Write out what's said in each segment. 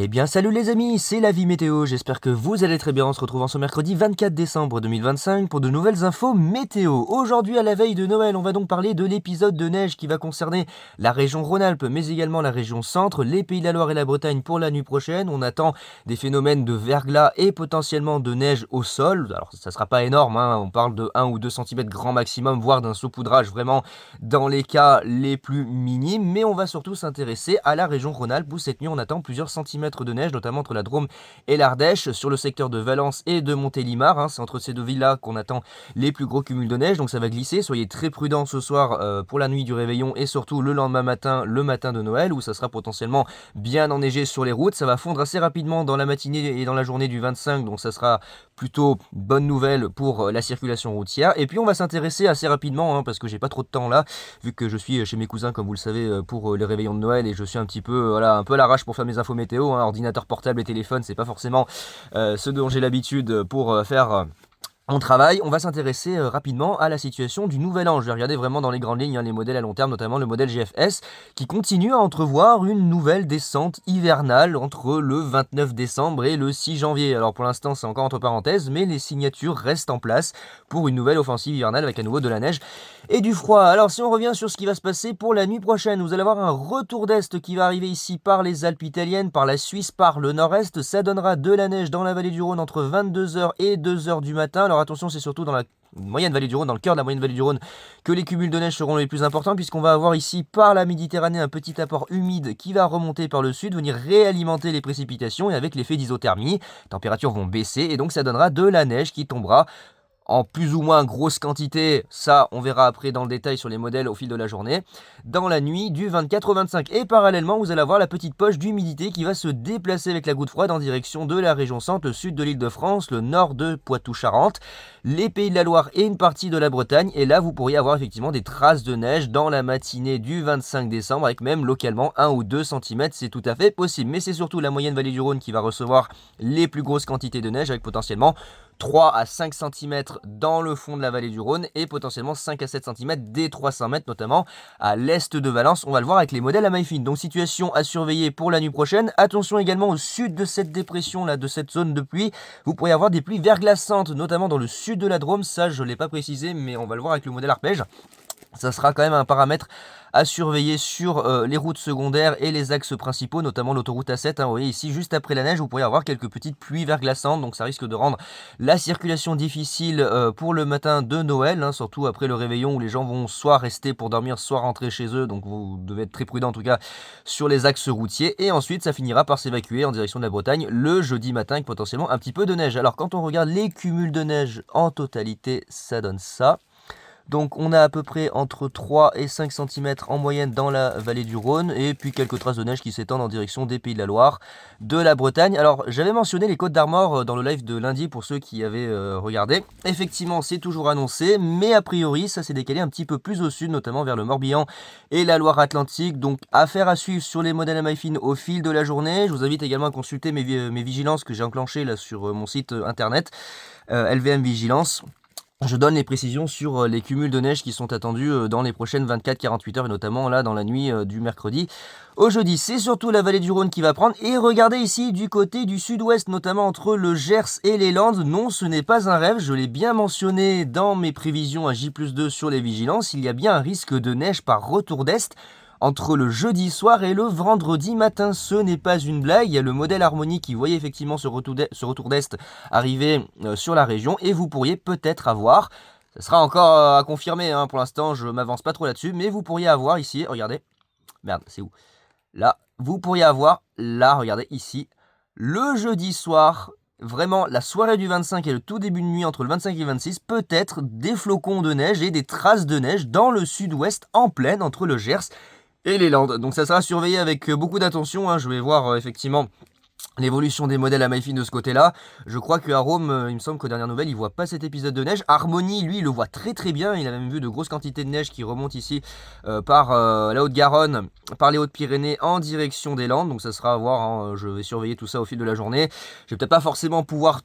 Eh bien salut les amis, c'est la vie météo, j'espère que vous allez très bien en se retrouvant ce mercredi 24 décembre 2025 pour de nouvelles infos météo. Aujourd'hui à la veille de Noël, on va donc parler de l'épisode de neige qui va concerner la région Rhône-Alpes mais également la région Centre, les Pays de la Loire et la Bretagne pour la nuit prochaine. On attend des phénomènes de verglas et potentiellement de neige au sol. Alors ça sera pas énorme, on parle de 1 ou 2 cm grand maximum, voire d'un saupoudrage vraiment dans les cas les plus minimes. Mais on va surtout s'intéresser à la région Rhône-Alpes où cette nuit on attend plusieurs centimètres de neige, notamment entre la Drôme et l'Ardèche, sur le secteur de Valence et de Montélimar. C'est entre ces deux villes-là qu'on attend les plus gros cumuls de neige, donc ça va glisser. Soyez très prudents ce soir pour la nuit du réveillon et surtout le lendemain matin, le matin de Noël, où ça sera potentiellement bien enneigé sur les routes. Ça va fondre assez rapidement dans la matinée et dans la journée du 25, donc ça sera plutôt bonne nouvelle pour la circulation routière. Et puis on va s'intéresser assez rapidement, parce que j'ai pas trop de temps là, vu que je suis chez mes cousins, comme vous le savez, pour les réveillons de Noël, et je suis un petit peu, un peu à l'arrache pour faire mes infos météo. Ordinateur portable et téléphone, c'est pas forcément ce dont j'ai l'habitude pour faire on travaille. On va s'intéresser rapidement à la situation du Nouvel An. Je vais regarder vraiment dans les grandes lignes les modèles à long terme, notamment le modèle GFS, qui continue à entrevoir une nouvelle descente hivernale entre le 29 décembre et le 6 janvier. Alors pour l'instant, c'est encore entre parenthèses, mais les signatures restent en place pour une nouvelle offensive hivernale avec à nouveau de la neige et du froid. Alors si on revient sur ce qui va se passer pour la nuit prochaine, vous allez avoir un retour d'est qui va arriver ici par les Alpes italiennes, par la Suisse, par le nord-est. Ça donnera de la neige dans la vallée du Rhône entre 22h et 2h du matin. Alors attention, c'est surtout dans la moyenne vallée du Rhône, dans le cœur de la moyenne vallée du Rhône, que les cumuls de neige seront les plus importants, puisqu'on va avoir ici par la Méditerranée un petit apport humide qui va remonter par le sud, venir réalimenter les précipitations, et avec l'effet d'isothermie, les températures vont baisser et donc ça donnera de la neige qui tombera en plus ou moins grosse quantité. Ça on verra après dans le détail sur les modèles au fil de la journée, dans la nuit du 24 au 25. Et parallèlement, vous allez avoir la petite poche d'humidité qui va se déplacer avec la goutte froide en direction de la région Centre, le sud de l'Île-de-France, le nord de Poitou-Charentes, les Pays de la Loire et une partie de la Bretagne. Et là vous pourriez avoir effectivement des traces de neige dans la matinée du 25 décembre, avec même localement 1 ou 2 cm, c'est tout à fait possible. Mais c'est surtout la moyenne vallée du Rhône qui va recevoir les plus grosses quantités de neige, avec potentiellement 3 à 5 cm dans le fond de la vallée du Rhône et potentiellement 5 à 7 cm dès 300 mètres, notamment à l'est de Valence. On va le voir avec les modèles à maille fine. Donc situation à surveiller pour la nuit prochaine. Attention également au sud de cette dépression là, de cette zone de pluie. Vous pourriez avoir des pluies verglaçantes, notamment dans le sud de la Drôme. Ça je ne l'ai pas précisé, mais on va le voir avec le modèle arpège. Ça sera quand même un paramètre à surveiller sur les routes secondaires et les axes principaux, notamment l'autoroute A7. Vous voyez ici, juste après la neige, vous pourriez avoir quelques petites pluies verglaçantes, donc ça risque de rendre la circulation difficile pour le matin de Noël, surtout après le réveillon où les gens vont soit rester pour dormir, soit rentrer chez eux, donc vous devez être très prudent en tout cas sur les axes routiers. Et ensuite, ça finira par s'évacuer en direction de la Bretagne le jeudi matin avec potentiellement un petit peu de neige. Alors quand on regarde les cumuls de neige en totalité, ça donne ça. Donc on a à peu près entre 3 et 5 cm en moyenne dans la vallée du Rhône, et puis quelques traces de neige qui s'étendent en direction des Pays de la Loire, de la Bretagne. Alors j'avais mentionné les Côtes d'Armor dans le live de lundi pour ceux qui avaient regardé. Effectivement c'est toujours annoncé, mais a priori ça s'est décalé un petit peu plus au sud, notamment vers le Morbihan et la Loire-Atlantique. Donc affaire à suivre sur les modèles à maille fine au fil de la journée. Je vous invite également à consulter mes vigilances que j'ai enclenchées là sur mon site internet LVM Vigilance. Je donne les précisions sur les cumuls de neige qui sont attendus dans les prochaines 24-48 heures, et notamment là dans la nuit du mercredi au jeudi. C'est surtout la vallée du Rhône qui va prendre. Et regardez ici du côté du sud-ouest, notamment entre le Gers et les Landes. Non, ce n'est pas un rêve, je l'ai bien mentionné dans mes prévisions à J+2 sur les vigilances. Il y a bien un risque de neige par retour d'est entre le jeudi soir et le vendredi matin. Ce n'est pas une blague. Il y a le modèle Harmonie qui voyait effectivement ce retour d'est arriver sur la région, et vous pourriez peut-être avoir, ça sera encore à confirmer, pour l'instant je m'avance pas trop là-dessus, mais vous pourriez avoir ici, regardez, merde c'est où, là, vous pourriez avoir, là regardez ici, le jeudi soir, vraiment la soirée du 25 et le tout début de nuit entre le 25 et le 26, peut-être des flocons de neige et des traces de neige dans le sud-ouest en plaine entre le Gers et les Landes. Donc ça sera surveillé avec beaucoup d'attention. Je vais voir effectivement l'évolution des modèles à maille fine de ce côté-là. Je crois qu'à Rome, il me semble qu'aux dernières nouvelles, il voit pas cet épisode de neige. Harmonie, lui, il le voit très très bien. Il a même vu de grosses quantités de neige qui remontent ici par la Haute-Garonne, par les Hautes-Pyrénées en direction des Landes. Donc ça sera à voir. Je vais surveiller tout ça au fil de la journée. Je vais peut-être pas forcément pouvoir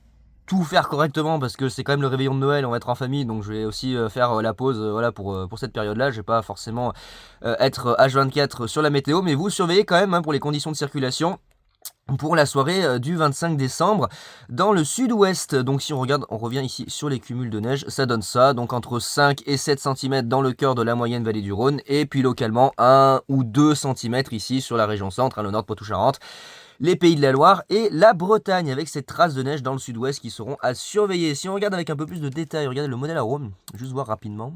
tout faire correctement parce que c'est quand même le réveillon de Noël, on va être en famille, donc je vais aussi faire la pause pour cette période-là. Je vais pas forcément être H24 sur la météo, mais vous surveillez quand même pour les conditions de circulation. pour la soirée du 25 décembre dans le sud-ouest. Donc si on regarde, on revient ici sur les cumuls de neige, ça donne ça, donc entre 5 et 7 cm dans le cœur de la moyenne vallée du Rhône, et puis localement 1 ou 2 cm ici sur la région centre, le nord de Poitou-Charentes, les Pays de la Loire et la Bretagne, avec ces traces de neige dans le sud-ouest qui seront à surveiller. Si on regarde avec un peu plus de détails, regardez le modèle arôme, juste voir rapidement.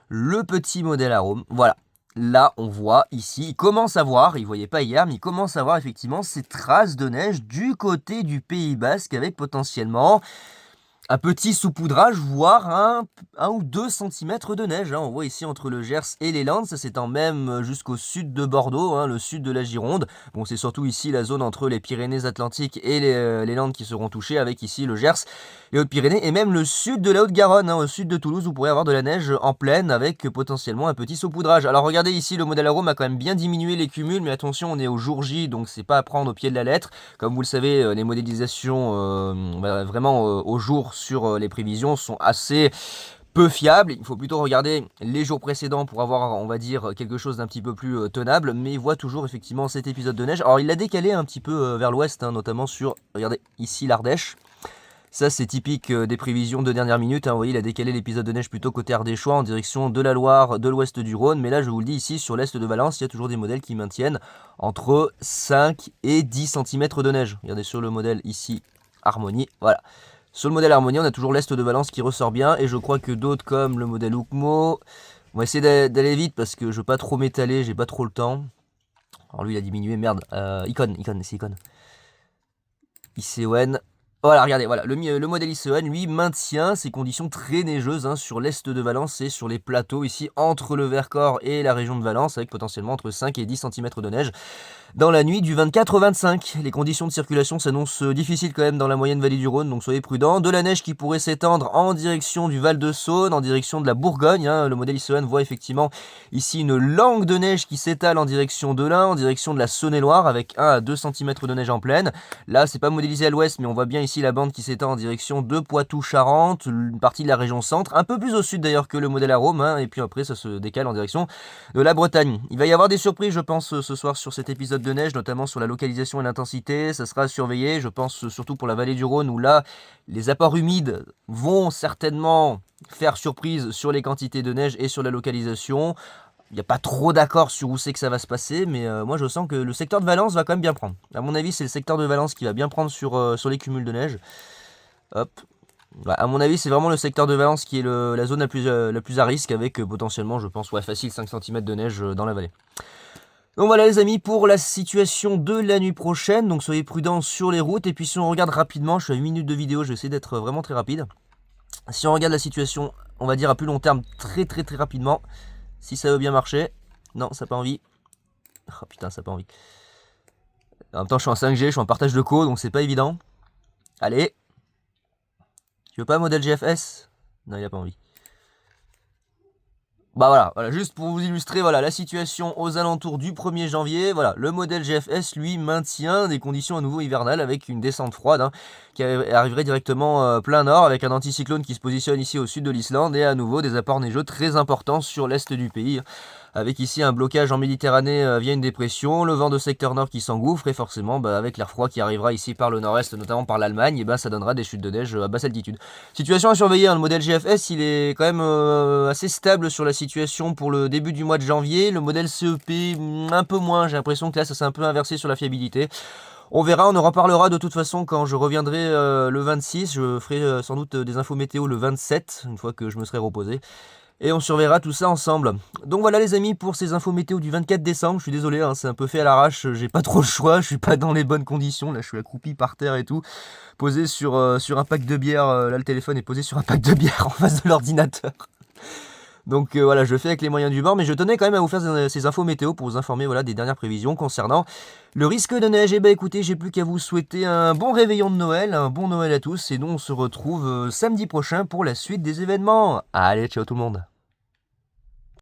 Le petit modèle arôme, voilà. Là, on voit ici, il commence à voir, il ne voyait pas hier, mais il commence à voir effectivement ces traces de neige du côté du Pays Basque avec potentiellement un petit saupoudrage, voire un ou 2 cm de neige. On voit ici entre le Gers et les Landes, ça s'étend même jusqu'au sud de Bordeaux, le sud de la Gironde. Bon, c'est surtout ici la zone entre les Pyrénées-Atlantiques et les Landes qui seront touchées, avec ici le Gers, les Hautes-Pyrénées et même le sud de la Haute-Garonne. Au sud de Toulouse, vous pourrez avoir de la neige en plaine avec potentiellement un petit saupoudrage. Alors regardez ici, le modèle arôme a quand même bien diminué les cumuls, mais attention, on est au jour J, donc c'est pas à prendre au pied de la lettre. Comme vous le savez, les modélisations vraiment au jour sur les prévisions sont assez peu fiables. Il faut plutôt regarder les jours précédents pour avoir, on va dire, quelque chose d'un petit peu plus tenable, mais il voit toujours effectivement cet épisode de neige. Alors il l'a décalé un petit peu vers l'ouest, notamment sur, regardez ici, l'Ardèche. Ça, c'est typique des prévisions de dernière minute. Vous voyez, il a décalé l'épisode de neige plutôt côté ardéchois en direction de la Loire, de l'ouest du Rhône. Mais là, je vous le dis, ici, sur l'est de Valence, il y a toujours des modèles qui maintiennent entre 5 et 10 cm de neige. Regardez sur le modèle ici, Harmonie. Voilà. Sur le modèle Harmonie, on a toujours l'est de Valence qui ressort bien. Et je crois que d'autres, comme le modèle Oukmo, on va essayer d'aller vite parce que je ne veux pas trop m'étaler, j'ai pas trop le temps. Alors lui, il a diminué, merde. Icon, c'est Icon. ICON. Voilà, regardez, voilà, le modèle ICON, lui, maintient ces conditions très neigeuses sur l'est de Valence et sur les plateaux ici, entre le Vercors et la région de Valence, avec potentiellement entre 5 et 10 cm de neige. Dans la nuit du 24 au 25, les conditions de circulation s'annoncent difficiles quand même dans la moyenne vallée du Rhône, donc soyez prudents. De la neige qui pourrait s'étendre en direction du Val-de-Saône, en direction de la Bourgogne. Le modèle ICON voit effectivement ici une langue de neige qui s'étale en direction de l'Ain, en direction de la Saône-et-Loire, avec 1 à 2 cm de neige en plaine. Là, c'est pas modélisé à l'ouest, mais on voit bien ici la bande qui s'étend en direction de Poitou-Charentes, une partie de la région centre, un peu plus au sud d'ailleurs que le modèle arôme, et puis après ça se décale en direction de la Bretagne. Il va y avoir des surprises, je pense, ce soir sur cet épisode de neige, notamment sur la localisation et l'intensité. Ça sera surveillé, je pense surtout pour la vallée du Rhône, où là, les apports humides vont certainement faire surprise sur les quantités de neige et sur la localisation. Il n'y a pas trop d'accord sur où c'est que ça va se passer, mais moi je sens que le secteur de Valence va quand même bien prendre. À mon avis, c'est le secteur de Valence qui va bien prendre sur les cumuls de neige. Hop. Ouais, à mon avis, c'est vraiment le secteur de Valence qui est la zone la plus à risque, avec potentiellement, je pense, facile 5 cm de neige dans la vallée. Donc voilà les amis pour la situation de la nuit prochaine, donc soyez prudents sur les routes. Et puis si on regarde rapidement, je suis à 8 minutes de vidéo, je vais essayer d'être vraiment très rapide. Si on regarde la situation, on va dire à plus long terme, très rapidement, si ça veut bien marcher. Non, ça n'a pas envie. Oh putain, ça n'a pas envie. En même temps, je suis en 5G, je suis en partage de co, donc c'est pas évident. Allez. Tu veux pas un modèle GFS? Non, il a pas envie. Bah voilà, juste pour vous illustrer la situation aux alentours du 1er janvier. Voilà, le modèle GFS, lui, maintient des conditions à nouveau hivernales avec une descente froide qui arriverait directement plein nord, avec un anticyclone qui se positionne ici au sud de l'Islande, et à nouveau des apports neigeux très importants sur l'est du pays, avec ici un blocage en Méditerranée via une dépression, le vent de secteur nord qui s'engouffre, et forcément avec l'air froid qui arrivera ici par le nord-est, notamment par l'Allemagne, et ça donnera des chutes de neige à basse altitude. Situation à surveiller, le modèle GFS il est quand même assez stable sur la situation pour le début du mois de janvier. Le modèle CEP un peu moins, j'ai l'impression que là ça s'est un peu inversé sur la fiabilité. On verra, on en reparlera de toute façon quand je reviendrai le 26, je ferai sans doute des infos météo le 27, une fois que je me serai reposé. Et on surveillera tout ça ensemble. Donc voilà les amis pour ces infos météo du 24 décembre. Je suis désolé, c'est un peu fait à l'arrache, j'ai pas trop le choix, je suis pas dans les bonnes conditions. Là je suis accroupi par terre et tout, posé sur un pack de bière. Là le téléphone est posé sur un pack de bière en face de l'ordinateur. Donc voilà, je fais avec les moyens du bord, mais je tenais quand même à vous faire ces infos météo pour vous informer des dernières prévisions concernant le risque de neige. Et écoutez, j'ai plus qu'à vous souhaiter un bon réveillon de Noël, un bon Noël à tous, et nous on se retrouve samedi prochain pour la suite des événements. Allez, ciao tout le monde.